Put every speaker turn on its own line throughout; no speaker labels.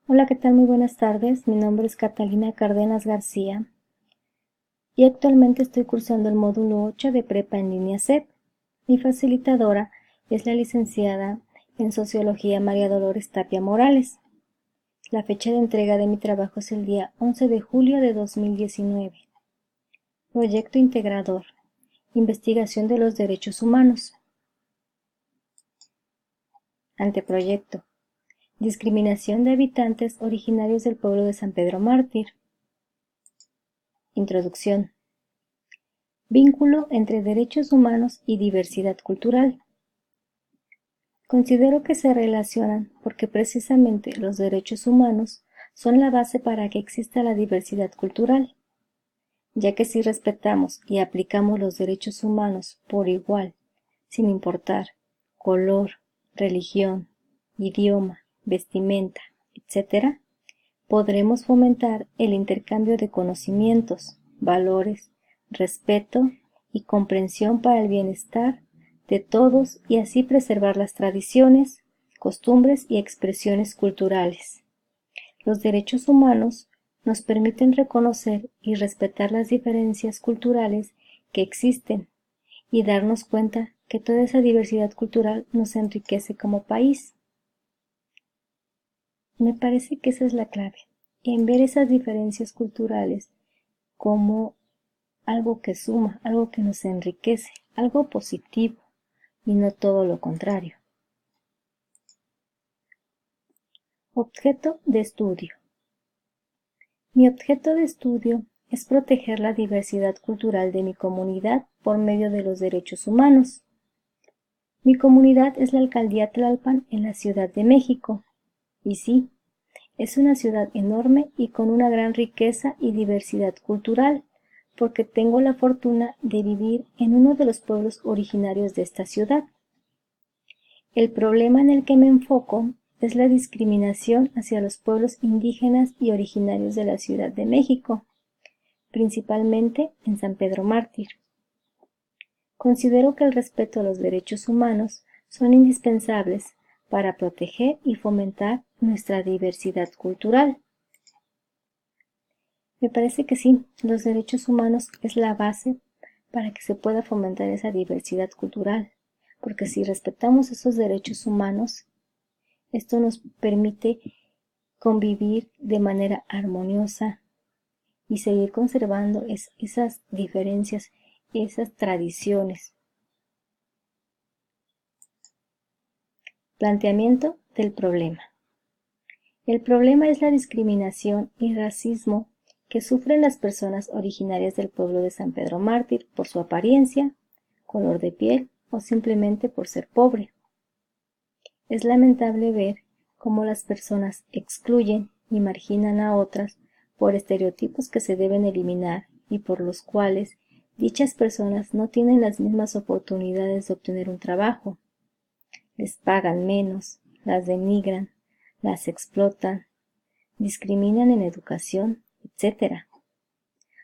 Hola, ¿qué tal? Muy buenas tardes. Mi nombre es Catalina Cárdenas García y actualmente estoy cursando el módulo 8 de Prepa en línea CEP. Mi facilitadora es la licenciada en Sociología María Dolores Tapia Morales. La fecha de entrega de mi trabajo es el día 11 de julio de 2019. Proyecto integrador. Investigación de los derechos humanos. Anteproyecto. Discriminación de habitantes originarios del pueblo de San Pedro Mártir. Introducción. Vínculo entre derechos humanos y diversidad cultural. Considero que se relacionan porque precisamente los derechos humanos son la base para que exista la diversidad cultural, ya que si respetamos y aplicamos los derechos humanos por igual, sin importar color, religión, idioma, vestimenta, etc., podremos fomentar el intercambio de conocimientos, valores, respeto y comprensión para el bienestar de todos y así preservar las tradiciones, costumbres y expresiones culturales. Los derechos humanos nos permiten reconocer y respetar las diferencias culturales que existen y darnos cuenta que toda esa diversidad cultural nos enriquece como país. Me parece que esa es la clave, en ver esas diferencias culturales como algo que suma, algo que nos enriquece, algo positivo y no todo lo contrario. Objeto de estudio. Mi objeto de estudio es proteger la diversidad cultural de mi comunidad por medio de los derechos humanos. Mi comunidad es la Alcaldía Tlalpan en la Ciudad de México. Y sí, es una ciudad enorme y con una gran riqueza y diversidad cultural, porque tengo la fortuna de vivir en uno de los pueblos originarios de esta ciudad. El problema en el que me enfoco es la discriminación hacia los pueblos indígenas y originarios de la Ciudad de México, principalmente en San Pedro Mártir. Considero que el respeto a los derechos humanos son indispensables para proteger y fomentar nuestra diversidad cultural. Me parece que sí, los derechos humanos es la base para que se pueda fomentar esa diversidad cultural, porque si respetamos esos derechos humanos, esto nos permite convivir de manera armoniosa y seguir conservando esas diferencias, esas tradiciones. Planteamiento del problema. El problema es la discriminación y racismo que sufren las personas originarias del pueblo de San Pedro Mártir por su apariencia, color de piel o simplemente por ser pobre. Es lamentable ver cómo las personas excluyen y marginan a otras por estereotipos que se deben eliminar y por los cuales dichas personas no tienen las mismas oportunidades de obtener un trabajo. Les pagan menos, las denigran, las explotan, discriminan en educación, etc.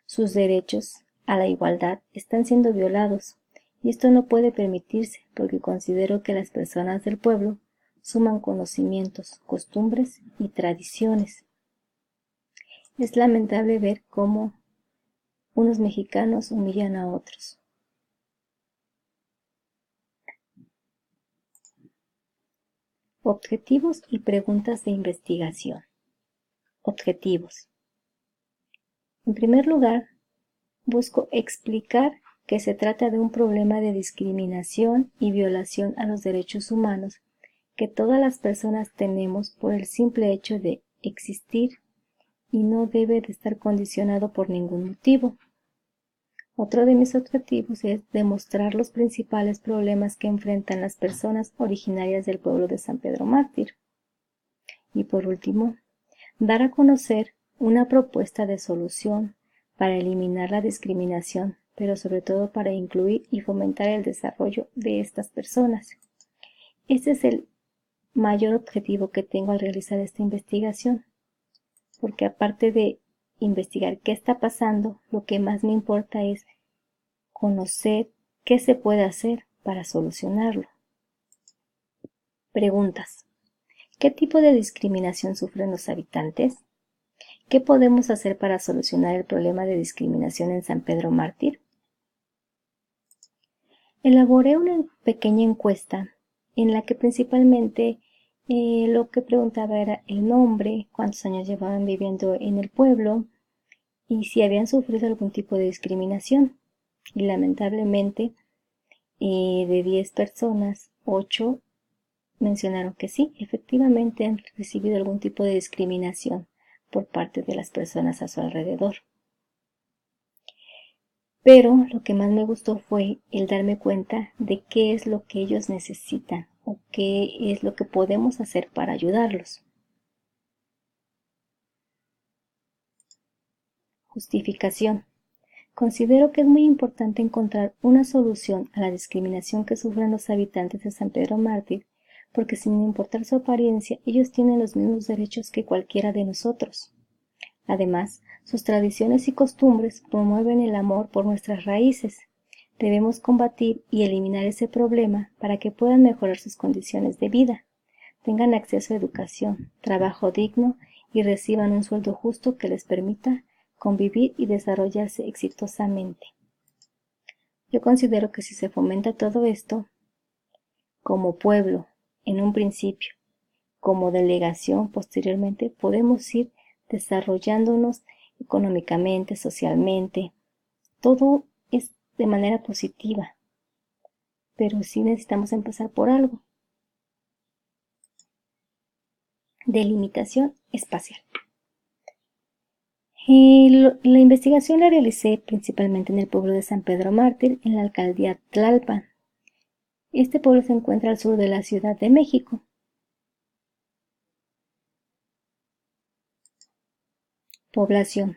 Sus derechos a la igualdad están siendo violados y esto no puede permitirse porque considero que las personas del pueblo suman conocimientos, costumbres y tradiciones. Es lamentable ver cómo unos mexicanos humillan a otros. Objetivos y preguntas de investigación. Objetivos. En primer lugar, busco explicar que se trata de un problema de discriminación y violación a los derechos humanos que todas las personas tenemos por el simple hecho de existir y no debe de estar condicionado por ningún motivo. Otro de mis objetivos es demostrar los principales problemas que enfrentan las personas originarias del pueblo de San Pedro Mártir. Y por último, dar a conocer una propuesta de solución para eliminar la discriminación, pero sobre todo para incluir y fomentar el desarrollo de estas personas. Este es el mayor objetivo que tengo al realizar esta investigación, porque aparte de investigar qué está pasando, lo que más me importa es conocer qué se puede hacer para solucionarlo. Preguntas. ¿Qué tipo de discriminación sufren los habitantes? ¿Qué podemos hacer para solucionar el problema de discriminación en San Pedro Mártir? Elaboré una pequeña encuesta en la que principalmente lo que preguntaba era el nombre, cuántos años llevaban viviendo en el pueblo y si habían sufrido algún tipo de discriminación. Y lamentablemente, de 10 personas, 8 mencionaron que sí, efectivamente han recibido algún tipo de discriminación por parte de las personas a su alrededor. Pero lo que más me gustó fue el darme cuenta de qué es lo que ellos necesitan o qué es lo que podemos hacer para ayudarlos. Justificación. Considero que es muy importante encontrar una solución a la discriminación que sufren los habitantes de San Pedro Mártir, porque sin importar su apariencia, ellos tienen los mismos derechos que cualquiera de nosotros. Además, sus tradiciones y costumbres promueven el amor por nuestras raíces. Debemos combatir y eliminar ese problema para que puedan mejorar sus condiciones de vida, tengan acceso a educación, trabajo digno y reciban un sueldo justo que les permita convivir y desarrollarse exitosamente. Yo considero que si se fomenta todo esto, como pueblo, en un principio, como delegación posteriormente, podemos ir desarrollándonos económicamente, socialmente. Todo es de manera positiva, pero sí necesitamos empezar por algo. Delimitación espacial. La investigación la realicé principalmente en el pueblo de San Pedro Mártir, en la alcaldía Tlalpan. Este pueblo se encuentra al sur de la Ciudad de México. Población.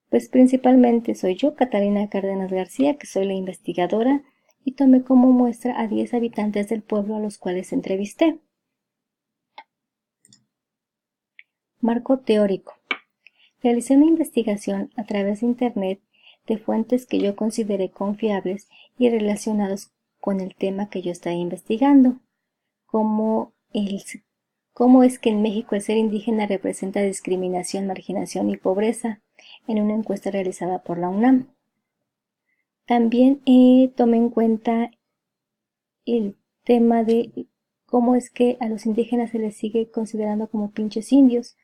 Pues principalmente soy yo, Catalina Cárdenas García, que soy la investigadora, y tomé como muestra a 10 habitantes del pueblo a los cuales entrevisté. Marco teórico. Realicé una investigación a través de Internet de fuentes que yo consideré confiables y relacionados con el tema que yo estaba investigando, cómo es que en México el ser indígena representa discriminación, marginación y pobreza, en una encuesta realizada por la UNAM. También tomé en cuenta el tema de cómo es que a los indígenas se les sigue considerando como pinches indios.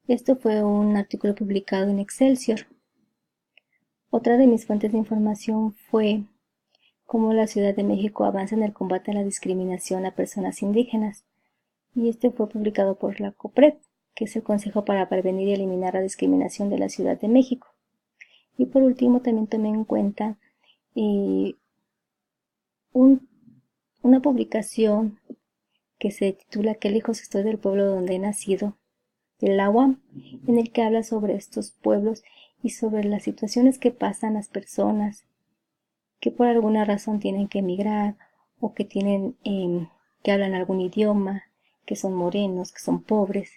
Esto fue un artículo publicado en Excelsior. Otra de mis fuentes de información fue cómo la Ciudad de México avanza en el combate a la discriminación a personas indígenas, y este fue publicado por la COPRED, que es el Consejo para Prevenir y Eliminar la Discriminación de la Ciudad de México. Y por último también tomé en cuenta una publicación que se titula ¿Qué lejos estoy del pueblo donde he nacido?, de la UAM, en el que habla sobre estos pueblos y sobre las situaciones que pasan las personas que por alguna razón tienen que emigrar o que tienen que hablan algún idioma, que son morenos, que son pobres.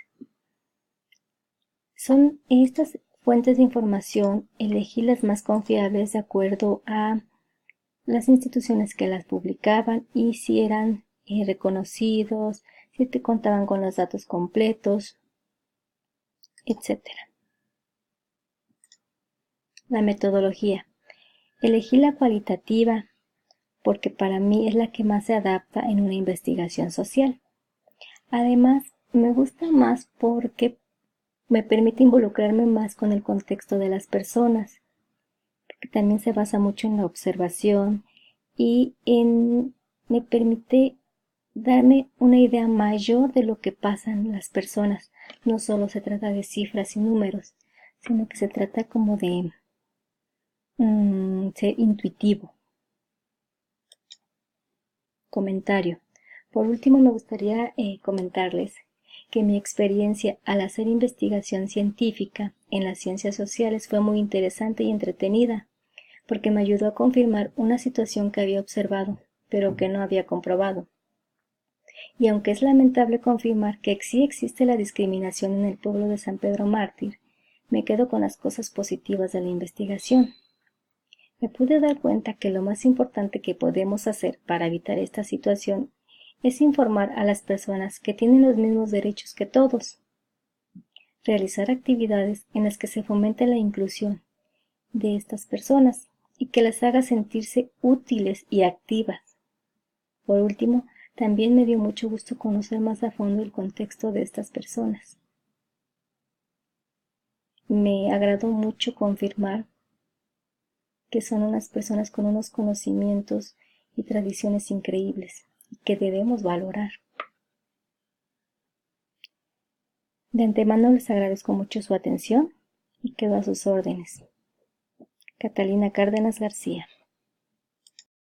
Son estas fuentes de información, elegí las más confiables de acuerdo a las instituciones que las publicaban y si eran reconocidos, si te contaban con los datos completos, etc. La metodología. Elegí la cualitativa porque para mí es la que más se adapta en una investigación social. Además, me gusta más porque me permite involucrarme más con el contexto de las personas, porque también se basa mucho en la observación y me permite darme una idea mayor de lo que pasan las personas. No solo se trata de cifras y números, sino que se trata como de ser intuitivo. Comentario. Por último, me gustaría comentarles que mi experiencia al hacer investigación científica en las ciencias sociales fue muy interesante y entretenida, porque me ayudó a confirmar una situación que había observado, pero que no había comprobado. Y aunque es lamentable confirmar que sí existe la discriminación en el pueblo de San Pedro Mártir, me quedo con las cosas positivas de la investigación. Me pude dar cuenta que lo más importante que podemos hacer para evitar esta situación es informar a las personas que tienen los mismos derechos que todos, realizar actividades en las que se fomente la inclusión de estas personas y que las haga sentirse útiles y activas. Por último, también me dio mucho gusto conocer más a fondo el contexto de estas personas. Me agradó mucho confirmar que son unas personas con unos conocimientos y tradiciones increíbles y que debemos valorar. De antemano les agradezco mucho su atención y quedo a sus órdenes. Catalina Cárdenas García.